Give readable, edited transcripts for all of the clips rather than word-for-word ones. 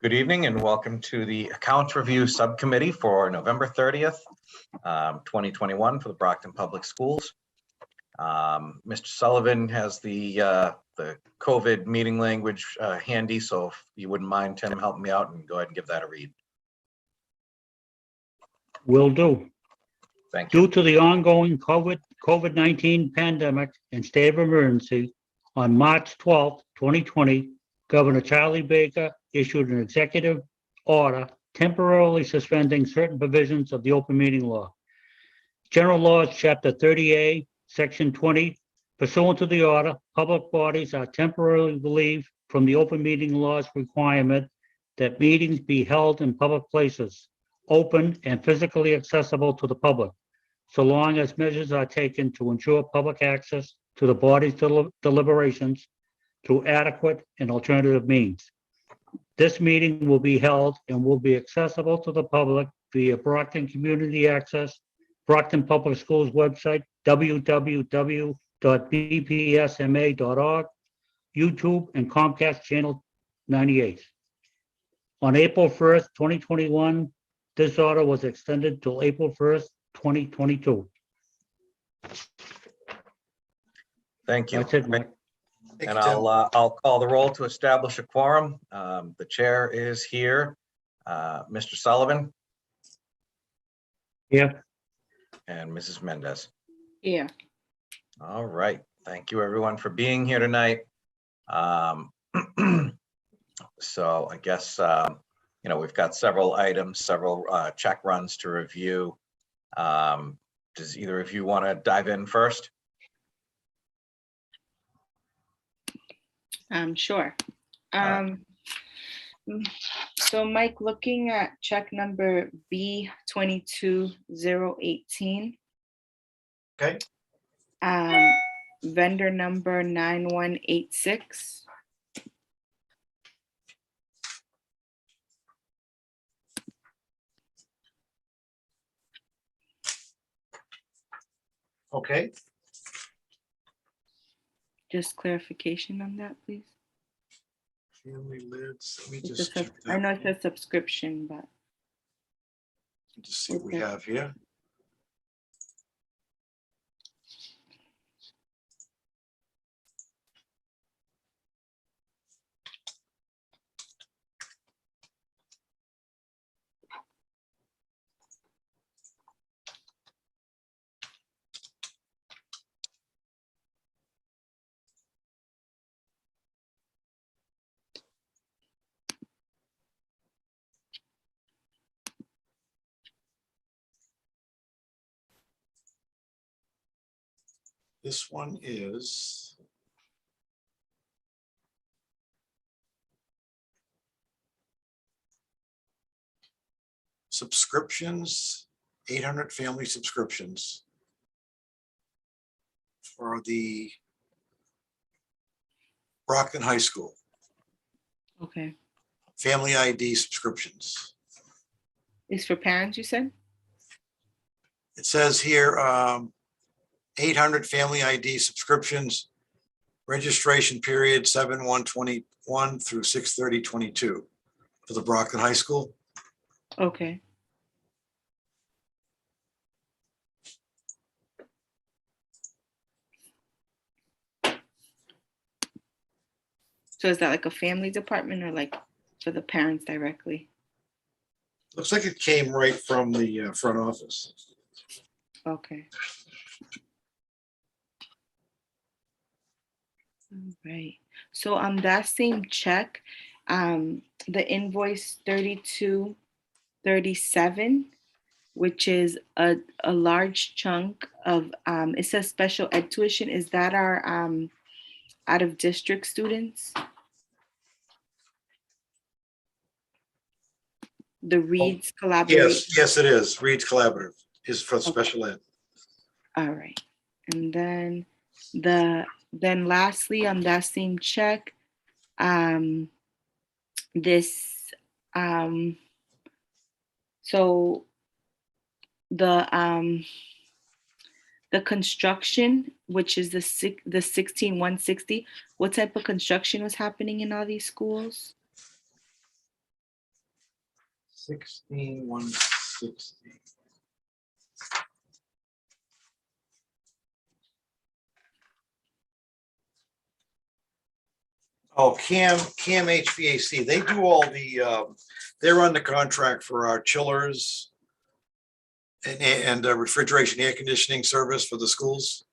Good evening and welcome to the Account Review Subcommittee for November 30th, 2021 for the Brockton Public Schools. Mr. Sullivan has the COVID meeting language handy, so if you wouldn't mind, Tim, help me out and go ahead and give that a read. Will do. Thank you. Due to the ongoing COVID-19 pandemic and state of emergency, on March 12th, 2020, Governor Charlie Baker issued an executive order temporarily suspending certain provisions of the open meeting law. General Laws, Chapter 30A, Section 20, pursuant to the order, public bodies are temporarily relieved from the open meeting law's requirement that meetings be held in public places, open and physically accessible to the public, so long as measures are taken to ensure public access to the body's deliberations through adequate and alternative means. This meeting will be held and will be accessible to the public via Brockton Community Access, Brockton Public Schools website, www.bpsma.org, YouTube, and Comcast Channel 98. On April 1st, 2021, this order was extended till April 1st, 2022. Thank you. That's it, Mike. And I'll call the roll to establish a quorum. The chair is here. Mr. Sullivan Here. and Mrs. Mendez. Yeah. All right. Thank you, everyone, for being here tonight. So I guess, we've got several items, several check runs to review. Does either of you want to dive in first? Sure. So Mike, looking at check number B22018. Okay. Vendor number 9186. Okay. Just clarification on that, please. Family lids. Let me It's a just check I that. know it says subscription, but Just see what we have here. This one is subscriptions, 800 family subscriptions for the Brockton High School, okay. family ID subscriptions. It's for parents, you said? It says here, 800 family ID subscriptions, registration period 7/1/21 through 6/30/22 for the Brockton High School. Okay. So is that like a family department or like for the parents directly? Looks like it came right from the front office. Okay. All right. So on that same check, the invoice 3237, which is a large chunk of, it says special ed tuition. Is that our out of district students? The Reed's collaboration. Yes, it is. Reed's Collaborative is for special ed. All right. And then lastly on that same check, so the construction, which is the 16160, what type of construction was happening in all these schools? 16,160. Oh, Cam HVAC, they do all the, they're under contract for our chillers and refrigeration, air conditioning service for the schools.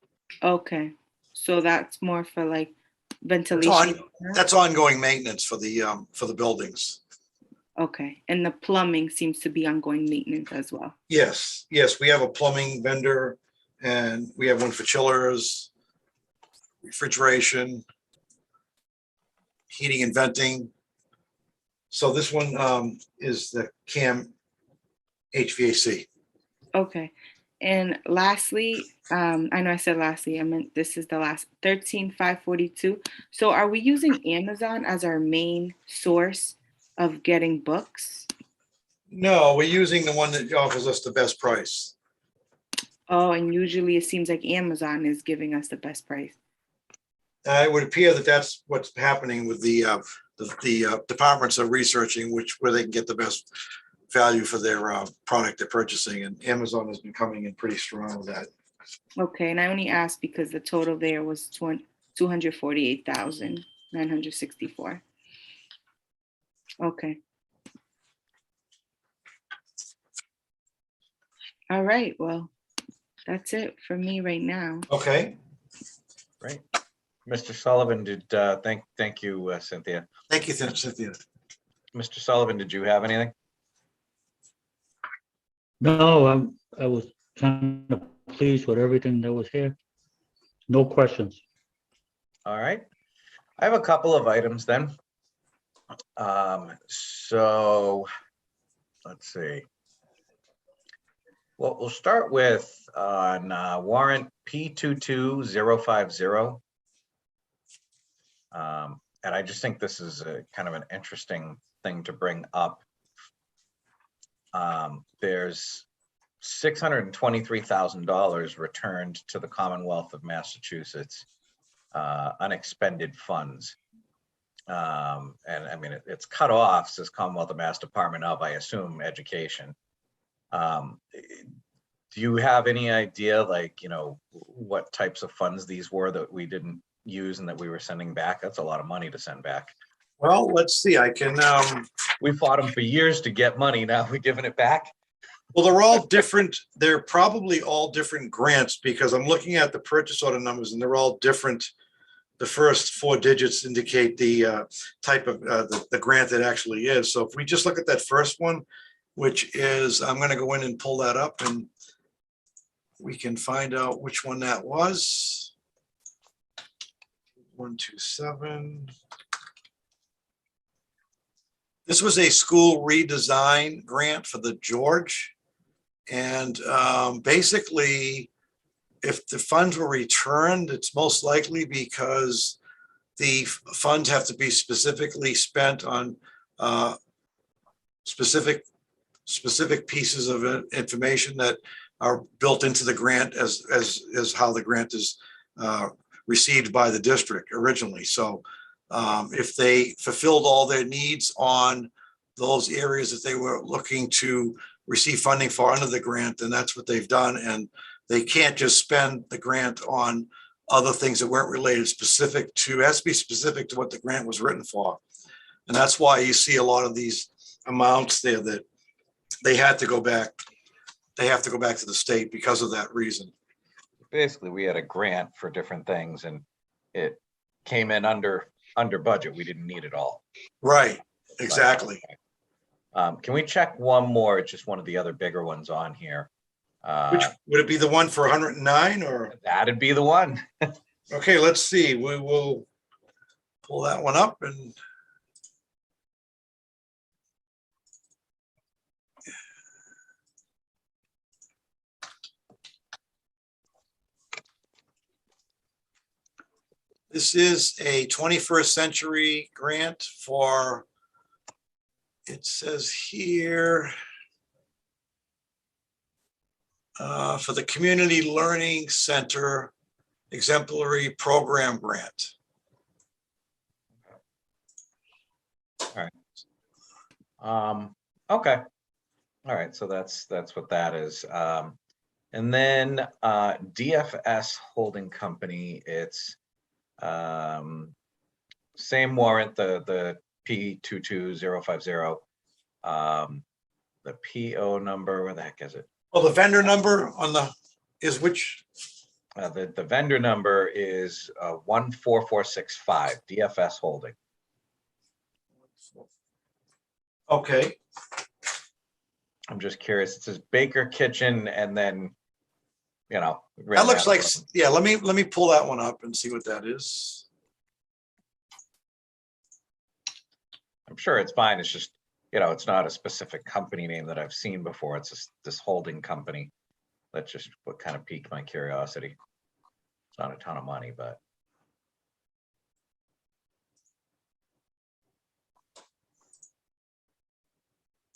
Okay, so that's more for like That's ventilation. that's ongoing maintenance for the buildings. Okay, and the plumbing seems to be ongoing maintenance as well. Yes, yes, we have a plumbing vendor and we have one for chillers, refrigeration, heating and venting. So this one is the Cam HVAC. Okay, and lastly, I know I said lastly, I meant this is the last 13,542. So are we using Amazon as our main source of getting books? No, we're using the one that offers us the best price. Oh, and usually it seems like Amazon is giving us the best price. It would appear that that's what's happening with the departments are researching where they can get the best value for their product they're purchasing, and Amazon has been coming in pretty strong with that. Okay, and I only asked because the total there was 248,964. Okay. All right, well, that's it for me right now. Okay, Great. Mr. Sullivan, thank you, Cynthia. thank you, Cynthia. Mr. Sullivan, did you have anything? No, I was kind of pleased with everything that was here. No questions. All right. I have a couple of items then. So let's see. Well, we'll start with on warrant P22050. And I just think this is a kind of an interesting thing to bring up. There's $623,000 returned to the Commonwealth of Massachusetts, unexpended funds. And I mean, it's cut off, says Commonwealth of Mass Department of, I assume, Education. Do you have any idea, like, what types of funds these were that we didn't use and that we were sending back? That's a lot of money to send back. Well, let's see, I can, We fought them for years to get money. Now we're giving it back. well, they're all different. They're probably all different grants because I'm looking at the purchase order numbers and they're all different. The first four digits indicate the type of the grant that actually is. So if we just look at that first one, which is, I'm going to go in and pull that up and we can find out which one that was. 127. This was a school redesign grant for the George. And basically, if the funds were returned, it's most likely because the funds have to be specifically spent on specific pieces of information that are built into the grant as how the grant is received by the district originally. So if they fulfilled all their needs on those areas that they were looking to receive funding for under the grant, then that's what they've done. And they can't just spend the grant on other things that weren't related specific to, it has to be specific to what the grant was written for. And that's why you see a lot of these amounts there that they had to go back. They have to go back to the state because of that reason. Basically, we had a grant for different things and it came in under budget. We didn't need it all. Right, exactly. Can we check one more? It's just one of the other bigger ones on here. Which would it be, the one for 109 or? That'd be the one. Okay, let's see. We will pull that one up and. This is a 21st century grant for, it says here, for the Community Learning Center Exemplary Program Grant. Okay. All right, so that's what that is. And then DFS Holding Company, it's same warrant, the P22050. The PO number, where the heck is it? Well, the vendor number on the, is which? The vendor number is 14465, DFS Holding. Okay, I'm just curious. It says Baker Kitchen, and then, you know. that written looks out like, above. yeah, let me pull that one up and see what that is. I'm sure it's fine. It's just, you know, it's not a specific company name that I've seen before. It's just this holding company. That's just what kind of piqued my curiosity. It's not a ton of money, but.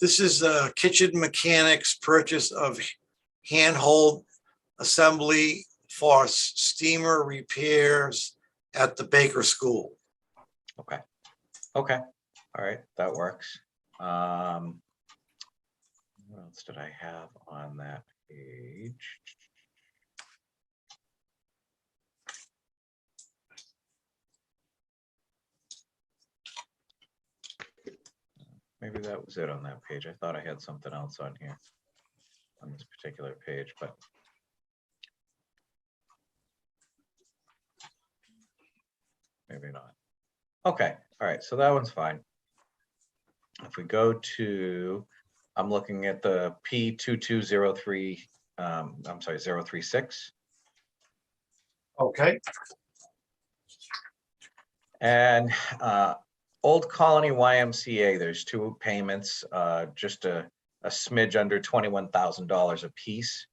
This is Kitchen Mechanics purchase of handhold assembly for steamer repairs at the Baker School. Okay. Okay. All right. That works. What else did I have on that page? Maybe that was it on that page. I thought I had something else on here on this particular page, but maybe not. Okay. All right. So that one's fine. If we go to, I'm looking at the P2203, I'm sorry, 036. Okay, And Old Colony YMCA, there's two payments, just a smidge under $21,000 a piece.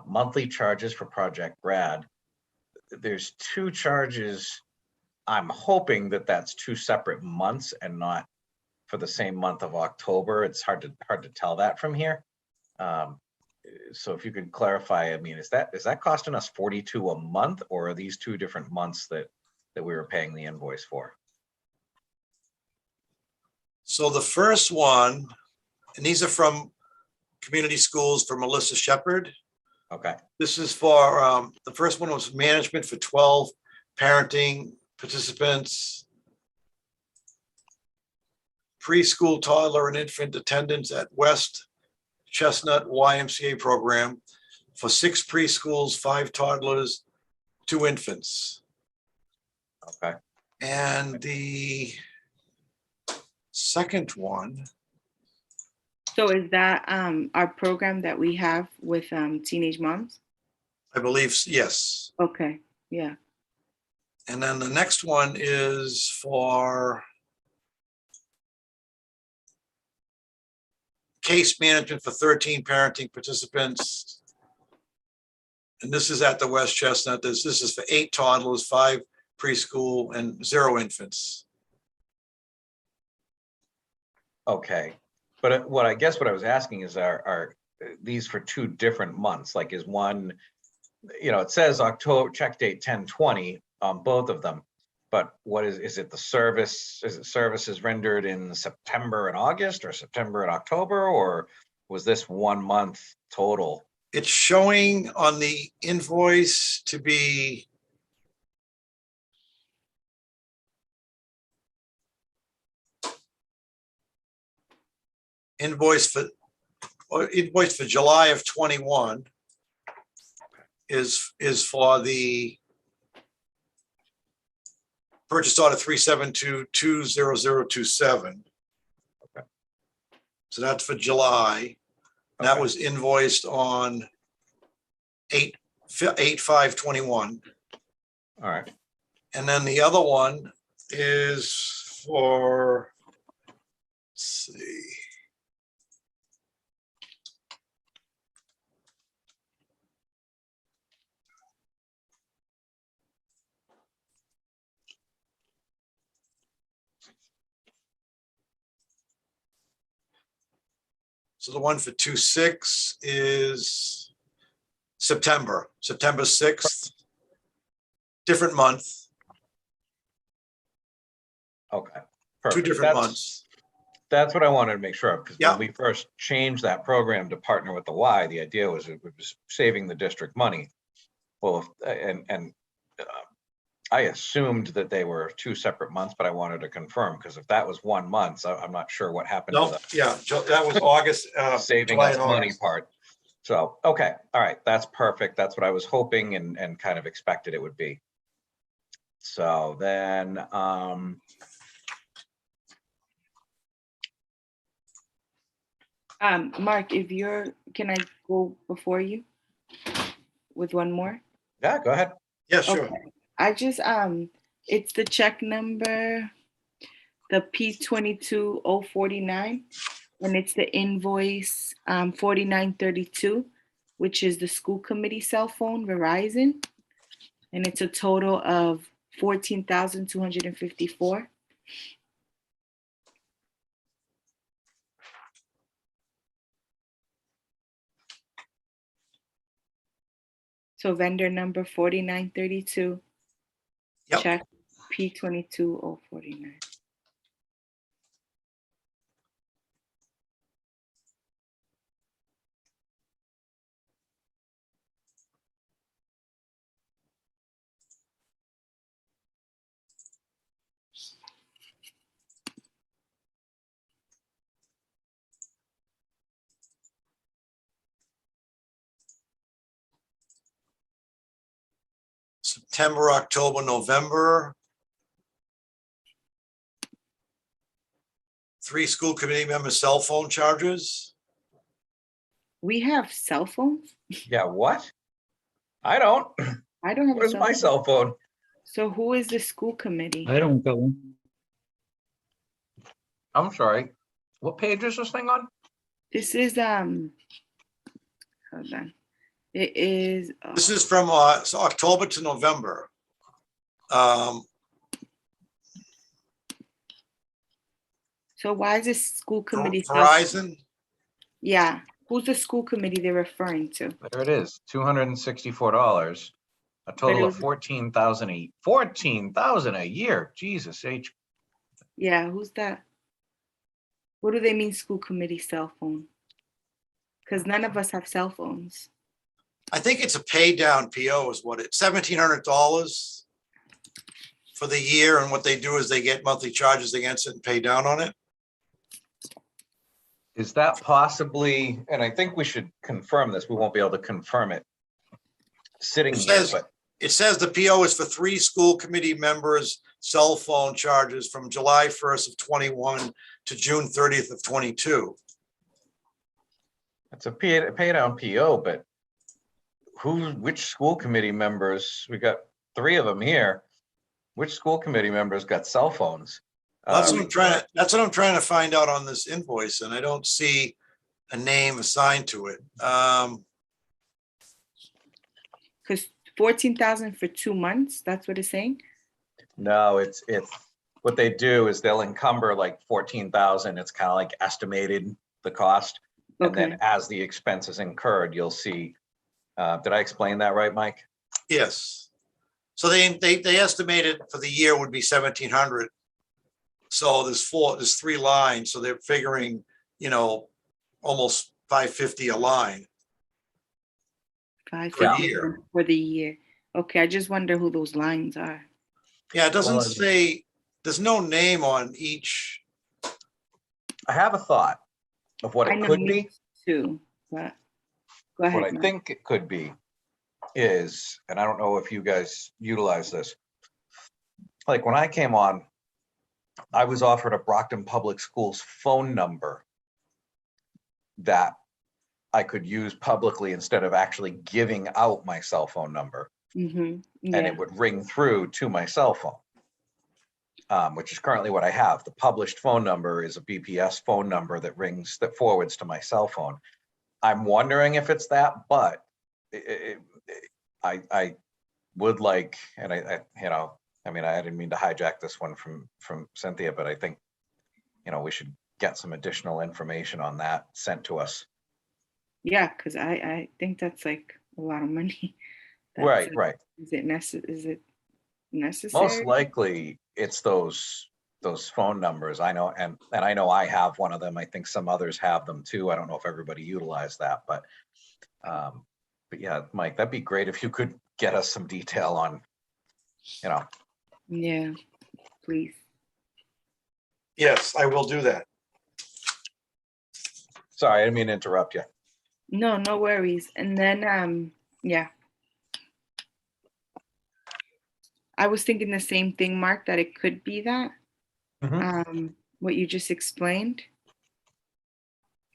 Monthly charges for Project Brad. There's two charges. I'm hoping that that's two separate months and not for the same month of October. It's hard to tell that from here. So if you could clarify, I mean, is that costing us 42 a month, or are these two different months that we were paying the invoice for? so the first one, and these are from Community Schools for Melissa Shepherd. Okay. This is for, the first one was management for 12 parenting participants. Preschool, toddler, and infant attendance at West Chestnut YMCA program for 6 preschools, 5 toddlers, 2 infants. Okay. And the second one, So is that our program that we have with teenage moms? I believe, yes. Okay, yeah. And then the next one is for case management for 13 parenting participants. And this is at the West Chestnut. This is for 8 toddlers, 5 preschool, and 0 infants. Okay. But what I guess what I was asking is, are these for two different months? Like, is one, you know, it says October, check date 10/20 on both of them. But what is it the service? Is it services rendered in September and August, or September and October, or was this 1 month total? It's showing on the invoice to be invoice for July of 21 is for the purchase order 372-20027. Okay. So that's for July. That Okay. was invoiced on 8/5/21. All right. And then the other one is for, let's see. So the one for 2/6 is September 6th, different month, Okay. 2 Perfect. different That's- months. That's what I wanted to make sure of, because Yeah. when we first changed that program to partner with the Y, the idea was it was saving the district money. Well, and I assumed that they were 2 separate months, but I wanted to confirm, because if that was 1 month, I'm not sure what happened to No, yeah, that was August, the saving July us and money August. part. So, okay, all right, that's perfect. That's what I was hoping and kind of expected it would be. So then, Mark, can I go before you with one more? yeah, go ahead. Yeah, sure. Okay. I just, it's the check number, the P22049, and it's the invoice 4932, which is the school committee cell phone, Verizon. And it's a total of 14,254. So vendor number 4932, Yep. check P22049. September, October, November. 3 school committee members' cell phone charges. We have cell phones? Yeah, what? I don't. I don't have a Where's cell my phone. cell phone? So who is the school committee? I don't got one. I'm sorry. What page is this thing on? This is, hold on. It is, This is from so October to November. so why is this school committee? Verizon, Yeah, who's the school committee they're referring to? There it is, $264. A total of 14,000 a year. Jesus H. Yeah, who's that? What do they mean school committee cell phone? Because none of us have cell phones. I think it's a pay down PO is what $1,700 for the year. And what they do is they get monthly charges against it and pay down on it. Is that possibly, and I think we should confirm this, we won't be able to confirm it sitting It here, says, but it says the PO is for 3 school committee members' cell phone charges from July 1st of 21 to June 30th of 22. it's a pay down PO, but which school committee members, we got 3 of them here. Which school committee members got cell phones? That's what I'm trying to find out on this invoice, and I don't see a name assigned to it. Because 14,000 for 2 months, that's what it's saying? No, it's what they do is they'll encumber like 14,000. It's kind of like estimated the cost. And Okay. then as the expense is incurred, you'll see, did I explain that right, Mike? Yes. So they estimated for the year would be 1,700. So there's 3 lines. So they're figuring, almost 550 a line. 5,000 for the year. Okay, I just wonder who those lines are. Yeah, it doesn't Well, say, there's no name on each. I have a thought of what I it know could me be. too, but go ahead. What I Mark. think it could be is, and I don't know if you guys utilize this, like when I came on, I was offered a Brockton Public Schools phone number that I could use publicly instead of actually giving out my cell phone number. Mhm, And yeah. it would ring through to my cell phone, which is currently what I have. The published phone number is a BPS phone number that forwards to my cell phone. I'm wondering if it's that, but I would like, and I didn't mean to hijack this one from Cynthia, but I think, we should get some additional information on that sent to us. Yeah, because I think that's like a lot of money. Right. Is it necessary? Most likely it's those those phone numbers. I know, and I know I have one of them. I think some others have them too. I don't know if everybody utilized that, but yeah, Mike, that'd be great if you could get us some detail on, you know. Yeah, please. Yes, I will do that. Sorry, I didn't mean to interrupt you. No, no worries. And then, yeah. I was thinking the same thing, Mark, that it could be that, what you just explained.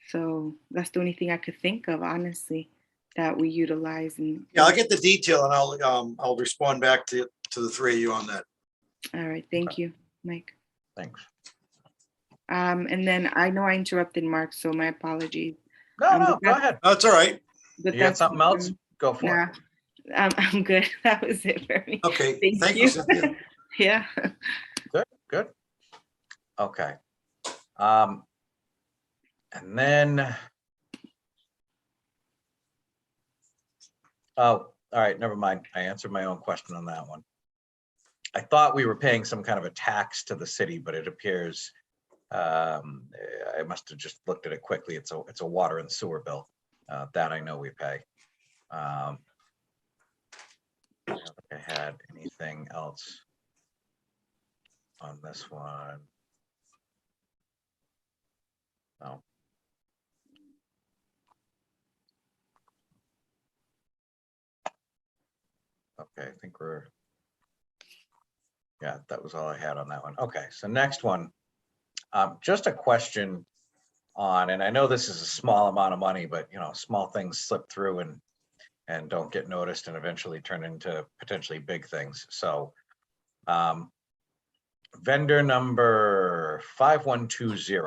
So that's the only thing I could think of, honestly, that we utilize. And Yeah, I'll get the detail and I'll respond back to the three of you on that. all right, thank you, Mike. Thanks. And then I know I interrupted Mark, so my apologies. No, But go that's- ahead. That's all right. But You got that's something else? Go for Nah, it. I'm good. That was it for me. Okay, Thank you. Cynthia. Yeah. Good. Okay. And then, oh, all right, never mind. I answered my own question on that one. I thought we were paying some kind of a tax to the city, but it appears, I must have just looked at it quickly. It's a water and sewer bill. That I know we pay. I don't think I had anything else on this one. No. Okay, I think yeah, that was all I had on that one. Okay, so next one, just a question on, and I know this is a small amount of money, but you know, small things slip through and don't get noticed and eventually turn into potentially big things. So vendor number 5120.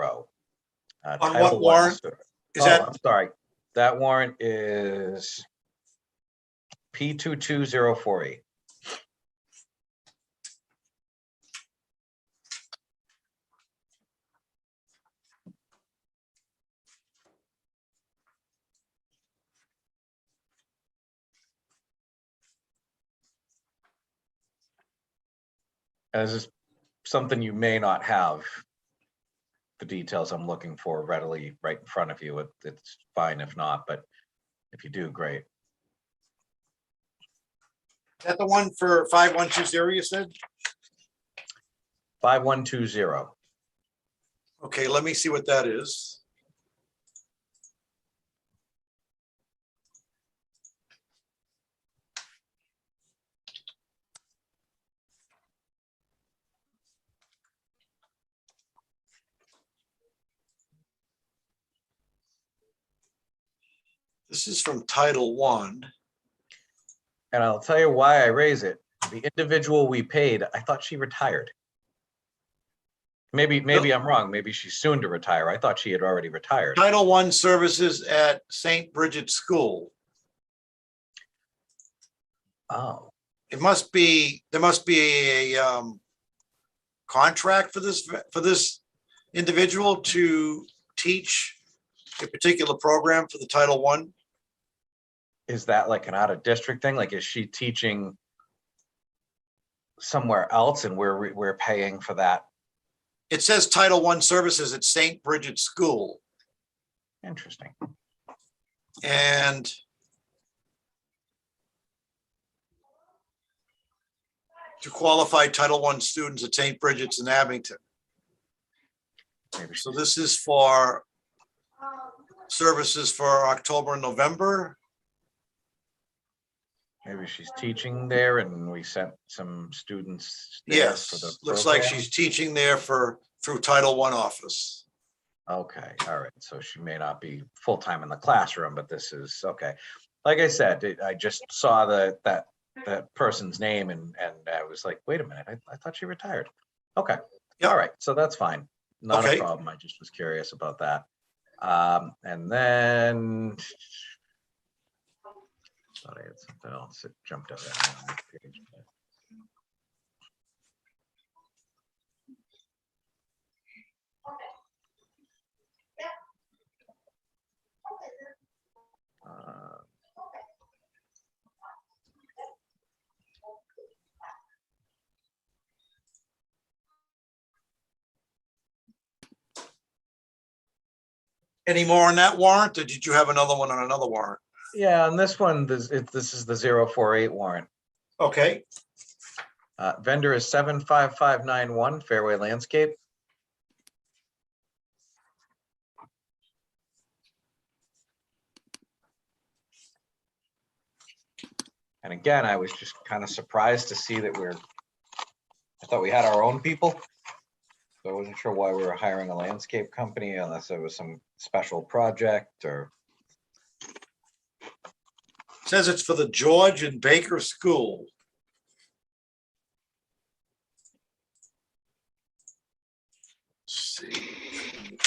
On Title what I warrant? sewer. Is Oh, that, I'm sorry. That warrant is P22048. This is something you may not have the details I'm looking for readily right in front of you. It's fine if not, but if you do, great. is that the one for 5120 you said? 5120. Okay, let me see what that is. This is from Title I. And I'll tell you why I raise it. The individual we paid, I thought she retired. Maybe I'm wrong. Maybe she's soon to retire. I thought she had already retired. Title I services at St. Bridget's School. Oh, It must be, there must be a contract for this individual to teach a particular program for the Title I. is that like an out of district thing? Like, is she teaching somewhere else and we're paying for that? It says Title I services at St. Bridget's School. Interesting. And to qualify Title I students at St. Bridget's in Abington. Maybe So she's, this is for services for October and November. maybe she's teaching there and we sent some students there for the Yes, looks like program? she's teaching there through Title I office. Okay, all right. So she may not be full-time in the classroom, but this is, okay. Like I said, I just saw that person's name and I was like, wait a minute, I thought she retired. Okay, Yep. all right, so that's fine. Not a Okay. problem. I just was curious about that. And then thought I had something else that jumped out at me on this page. Uh, Any more on that warrant, or did you have another one on another warrant? Yeah, on this one, this is the 048 warrant. Okay, Vendor is 75591 Fairway Landscape. And again, I was just kind of surprised to see that I thought we had our own people. So I wasn't sure why we were hiring a landscape company unless it was some special project or. says it's for the George and Baker School. Let's see.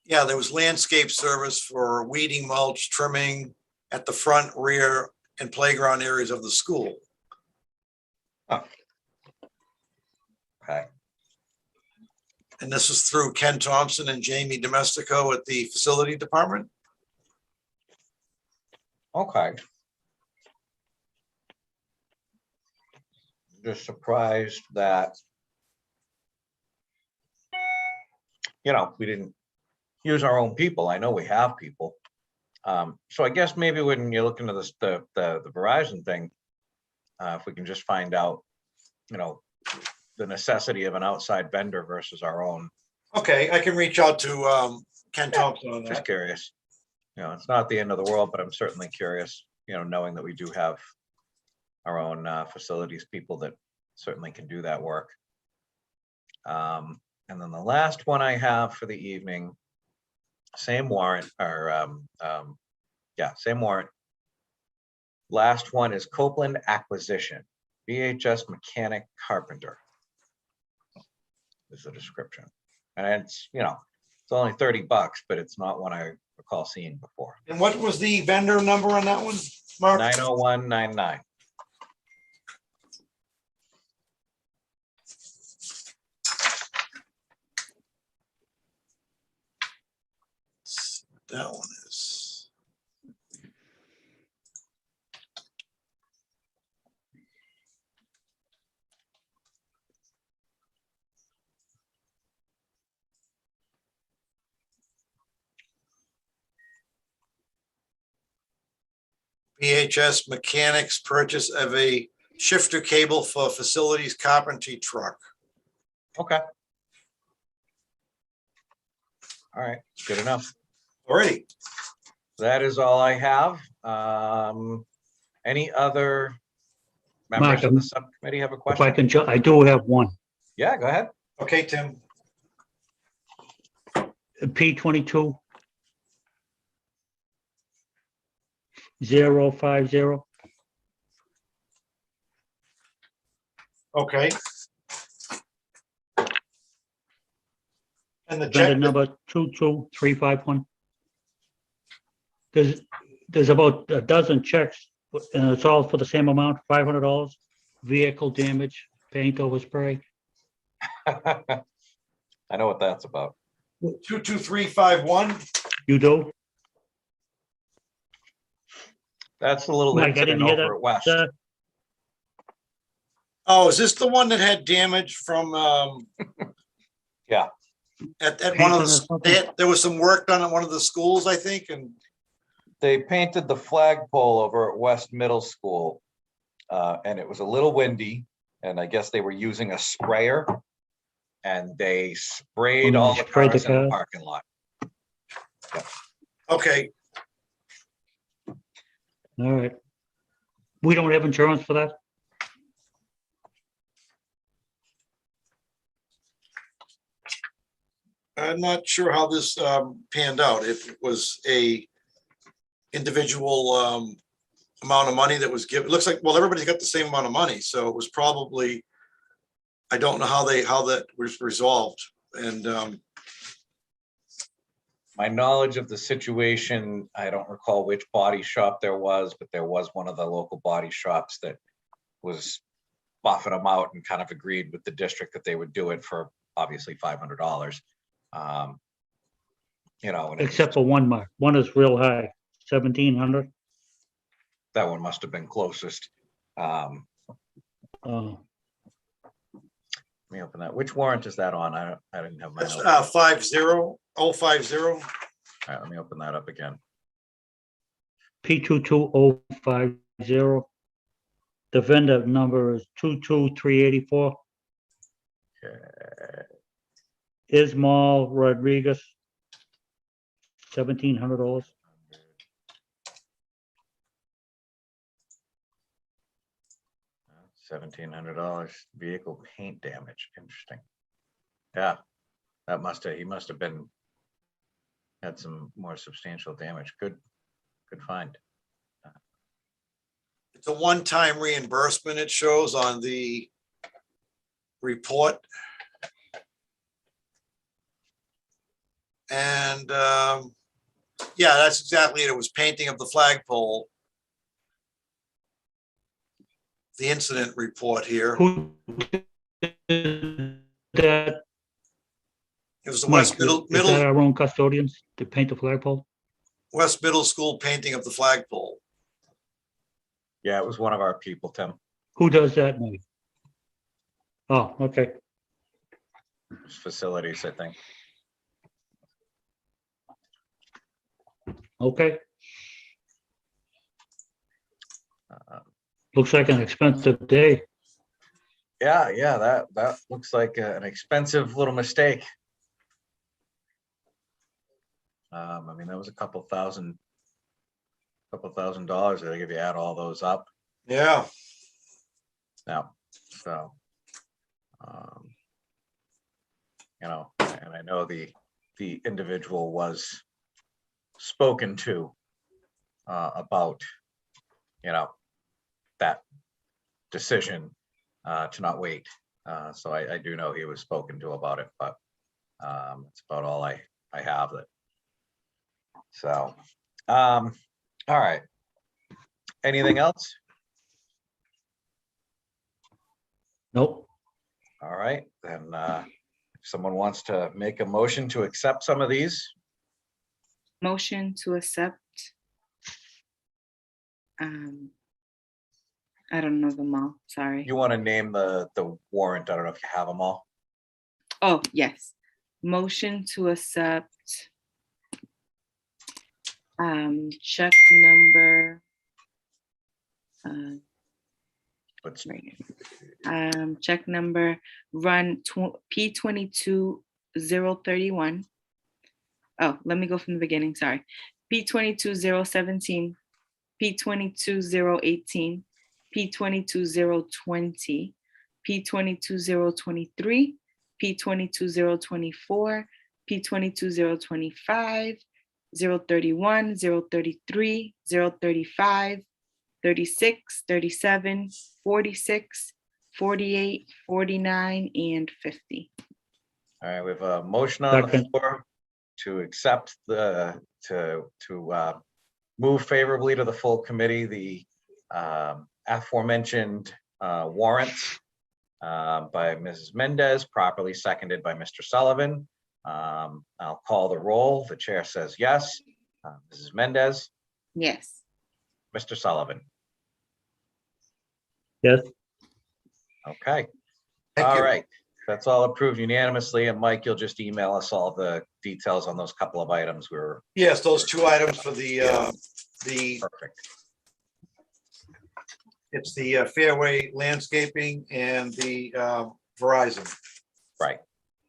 Yeah, there was landscape service for weeding, mulch, trimming at the front, rear, and playground areas of the school. Okay. And this is through Ken Thompson and Jamie Domestico at the facility department. Okay. Just surprised that, we didn't use our own people. I know we have people. So I guess maybe when you look into this, the Verizon thing, if we can just find out, the necessity of an outside vendor versus our own. Okay, I can reach out to Ken Thompson on Just that. curious. It's not the end of the world, but I'm certainly curious, knowing that we do have our own facilities people that certainly can do that work. And then the last one I have for the evening, same warrant, or same warrant. Last one is Copeland Acquisition, VHS Mechanic Carpenter. Is the description. And it's, it's only $30, but it's not one I recall seeing before. And what was the vendor number on that one, Mark? 90199. That one is. VHS Mechanics purchase of a shifter cable for facilities carpentry truck. Okay. All right, good enough. Alrighty. That is all I have. Any other members of the subcommittee have a If question? I can, I do have one. Yeah, go ahead. Okay, Tim. P22 050. Okay. And the Vendor check, number 22351. There's about a dozen checks, and it's all for the same amount, $500. Vehicle damage, paint over spray. I know what that's about. 22351. You do? That's a little Mike, I incident didn't hear over that. at West. Oh, is this the one that had damage from, Yeah. at one of Painting or the, something? there was some work done at one of the schools, I think, and They painted the flagpole over at West Middle School, and it was a little windy, and I guess they were using a sprayer, and they sprayed all the Sprayed the cars in the car. parking lot. okay. All right. We don't have insurance for that? I'm not sure how this panned out. If it was a individual amount of money that was given. It looks like, well, everybody's got the same amount of money, so it was probably, I don't know how that was resolved. And My knowledge of the situation, I don't recall which body shop there was, but there was one of the local body shops that was buffing them out and kind of agreed with the district that they would do it for obviously $500. And it was Except for one mark. One is real high. 1,700. That one must have been closest. Let me open that. Which warrant is that on? I didn't have my That's notes. 50050. All right, let me open that up again. P22050. The vendor number is 22384. Okay. Ismael Rodriguez, $1,700. $1,700 vehicle paint damage. Interesting. Yeah, that he must have had some more substantial damage. Good find. It's a one-time reimbursement, it shows on the report. And yeah, that's exactly it. It was painting of the flagpole. The incident report here. Who did that? It was the Mike, West Middle, is that our own custodians to paint the flagpole? West Middle School painting of the flagpole. Yeah, it was one of our people, Tim. Who does that, Mike? Oh, okay. Facilities, I think. Okay. Uh, Looks like an expensive day. yeah, that looks like an expensive little mistake. I mean, that was a couple thousand dollars. I think if you add all those up. Yeah. Now, so, you know, and I know the individual was spoken to about, you know, that decision to not wait. So I do know he was spoken to about it, but it's about all I have that. So, all right. Anything else? Nope. All right, then if someone wants to make a motion to accept some of these. Motion to accept. I don't know them all, sorry. You want to name the warrant? I don't know if you have them all. Oh, yes. Motion to accept check number Let's right here. Check number run P22031. Oh, let me go from the beginning, sorry. P22017, P22018, P22020, P22023, P22024, P22025, 031, 033, 035, 36, 37, 46, 48, 49, and 50. All right, we have a motion on the Second. floor to accept to move favorably to the full committee the aforementioned warrants by Mrs. Mendez, properly seconded by Mr. Sullivan. I'll call the roll. The chair says yes. Mrs. Mendez, Yes. Mr. Sullivan. Yes. Okay. Thank All you. right. That's all approved unanimously. And Mike, you'll just email us all the details on those couple of items. We're Yes, those two items for the perfect. it's the Fairway Landscaping and the Verizon. Right.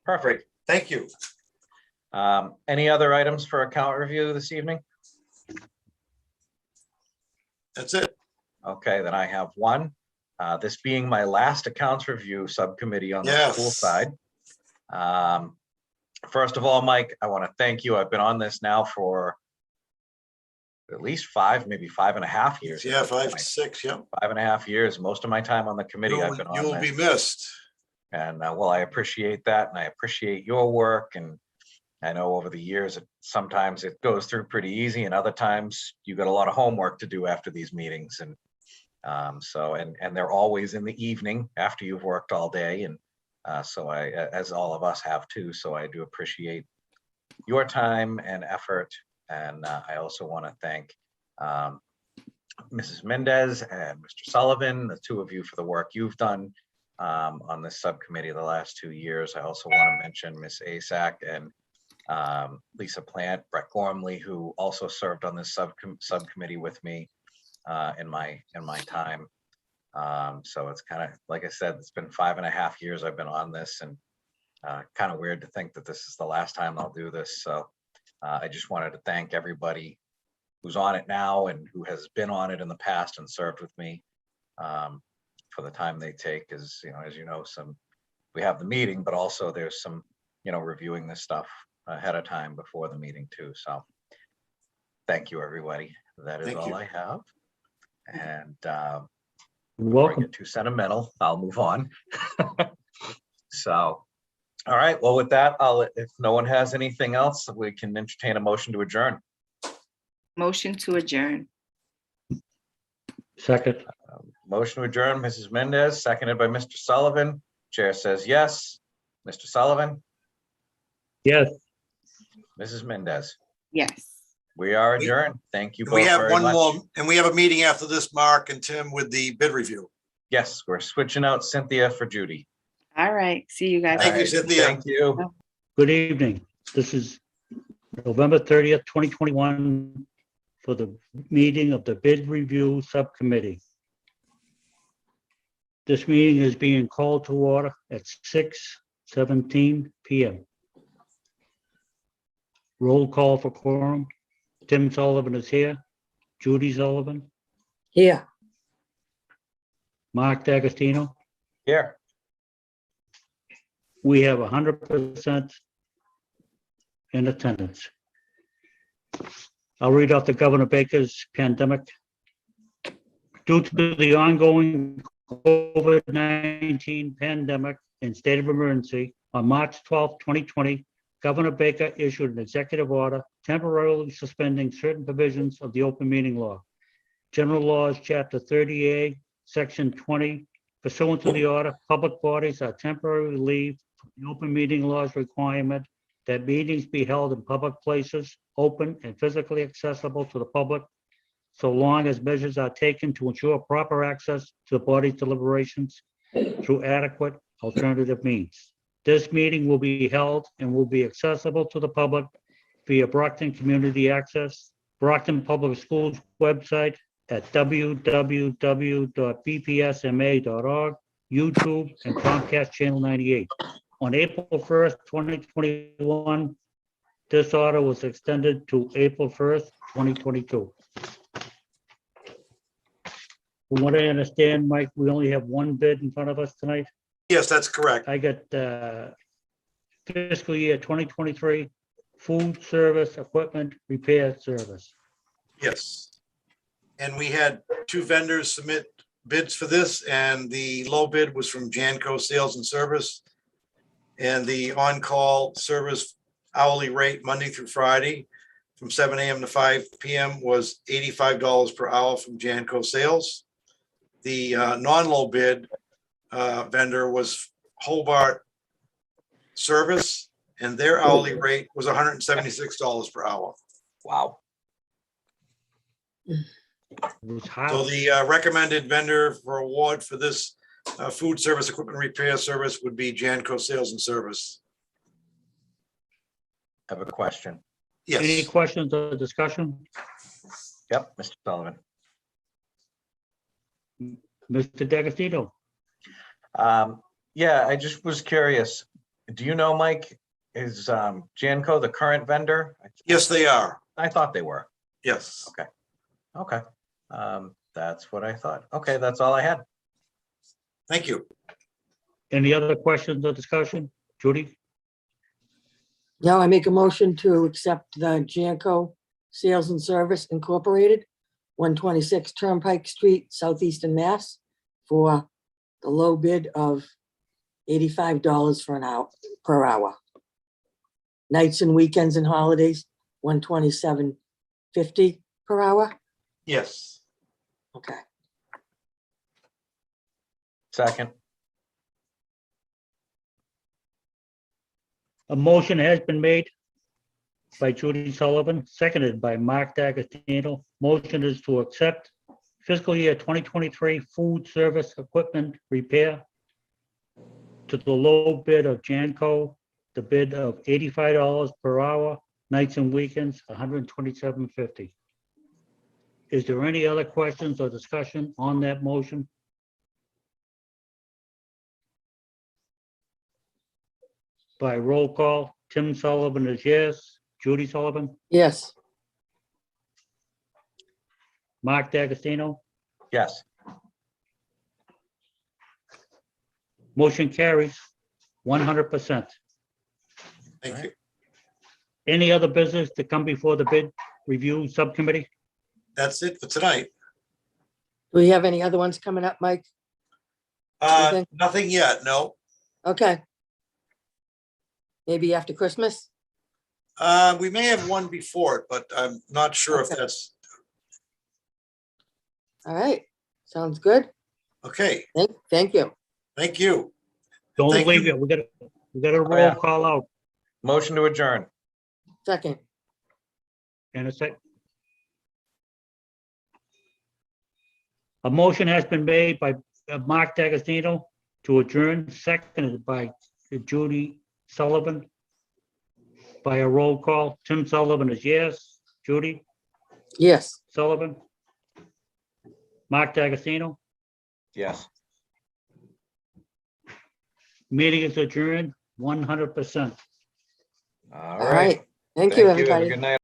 Perfect. Thank you. Any other items for account review this evening? That's it. Okay, then I have one. This being my last accounts review subcommittee on the school Yes. side. First of all, Mike, I want to thank you. I've been on this now for at least 5, maybe 5.5 years. Yeah, 5 to 6. Yeah. 5.5 years. Most of my time on the committee, I've been You on will be this. missed. And well, I appreciate that, and I appreciate your work. And I know over the years, sometimes it goes through pretty easy, and other times you got a lot of homework to do after these meetings. And so they're always in the evening after you've worked all day, and so as all of us have too. So I do appreciate your time and effort, and I also want to thank Mrs. Mendez and Mr. Sullivan, the two of you for the work you've done on this subcommittee the last 2 years. I also want to mention Ms. Asak and Lisa Plant, Brett Gormley, who also served on this subcommittee with me in my time. So it's kind of, like I said, it's been 5.5 years I've been on this, and kind of weird to think that this is the last time I'll do this. So I just wanted to thank everybody who's on it now and who has been on it in the past and served with me for the time they take. As you know, we have the meeting, but also there's some, reviewing this stuff ahead of time before the meeting too. So thank you, everybody. That is all I have. And before I get too sentimental, I'll move on. So, all right. Well, with that, if no one has anything else, we can entertain a motion to adjourn. Motion to adjourn. Second. Motion to adjourn, Mrs. Mendez, seconded by Mr. Sullivan. Chair says yes. Mr. Sullivan? Yes. Mrs. Mendez? Yes. We are adjourned. Thank you both We have very one much. more, and we have a meeting after this, Mark and Tim, with the bid review. Yes, we're switching out Cynthia for Judy. All right. See you guys. Thank you, All right, Cynthia. Thank you. Good evening. This is November 30th, 2021 for the meeting of the Bid Review Subcommittee. This meeting is being called to order at 6:17 p.m. Roll call for quorum. Tim Sullivan is here. Judy Sullivan. Here. Mark D'Agostino. Here. We have 100% in attendance. I'll read off the Governor Baker's pandemic. Due to the ongoing COVID-19 pandemic and state of emergency, on March 12, 2020, Governor Baker issued an executive order temporarily suspending certain provisions of the open meeting law. General Laws, Chapter 30A, Section 20. Pursuant to the order, public bodies are temporarily relieved from the open meeting laws requirement that meetings be held in public places, open and physically accessible to the public, so long as measures are taken to ensure proper access to the body's deliberations through adequate alternative means. This meeting will be held and will be accessible to the public via Brockton Community Access, Brockton Public Schools website at www.bpsma.org, YouTube, and Comcast Channel 98. On April 1st, 2021, this order was extended to April 1st, 2022. From what I understand, Mike, we only have one bid in front of us tonight. Yes, that's correct. I got fiscal year 2023 food service equipment repair service. Yes. And we had 2 vendors submit bids for this, and the low bid was from Janco Sales and Service. And the on-call service hourly rate Monday through Friday from 7 a.m. to 5 p.m. was $85 per hour from Janco Sales. The non-low bid vendor was Hobart Service, and their hourly rate was $176 per hour. Wow. It was So hot. the recommended vendor for award for this food service equipment repair service would be Janco Sales and Service. I have a question. Any Yes, questions or discussion? Yep, Mr. Sullivan. Mr. D'Agostino? Yeah, I just was curious. Do you know, Mike, is Janco the current vendor? yes, they are. I thought they were. Yes. Okay. That's what I thought. Okay, that's all I had. Thank you. Any other questions or discussion? Judy? Now I make a motion to accept the Janco Sales and Service Incorporated, 126 Turnpike Street, Southeastern Mass, for the low bid of $85 for an hour, per hour. Nights and weekends and holidays, $127.50 per hour. Yes. Okay. Second. A motion has been made by Judy Sullivan, seconded by Mark D'Agostino. Motion is to accept fiscal year 2023 food service equipment repair to the low bid of Janco, the bid of $85 per hour, nights and weekends, $127.50. Is there any other questions or discussion on that motion? By roll call, Tim Sullivan is yes. Judy Sullivan, Yes. Mark D'Agostino, Yes. motion carries 100%. Thank you. Any other business to come before the bid review subcommittee? That's it for tonight. Do we have any other ones coming up, Mike? Anything? Nothing yet, no. Okay. Maybe after Christmas? We may have one before it, but I'm not sure if Okay. that's, All right. Sounds good. okay, Thank you. thank you. Don't Thank leave you. it. We got a roll yeah. call out Motion to adjourn. Second. in a sec. A motion has been made by Mark D'Agostino to adjourn, seconded by Judy Sullivan. By a roll call, Tim Sullivan is yes. Judy Yes. Sullivan? Mark D'Agostino? Yes. Meeting is adjourned 100%. All All right. right. Thank you, Have a everybody. good night.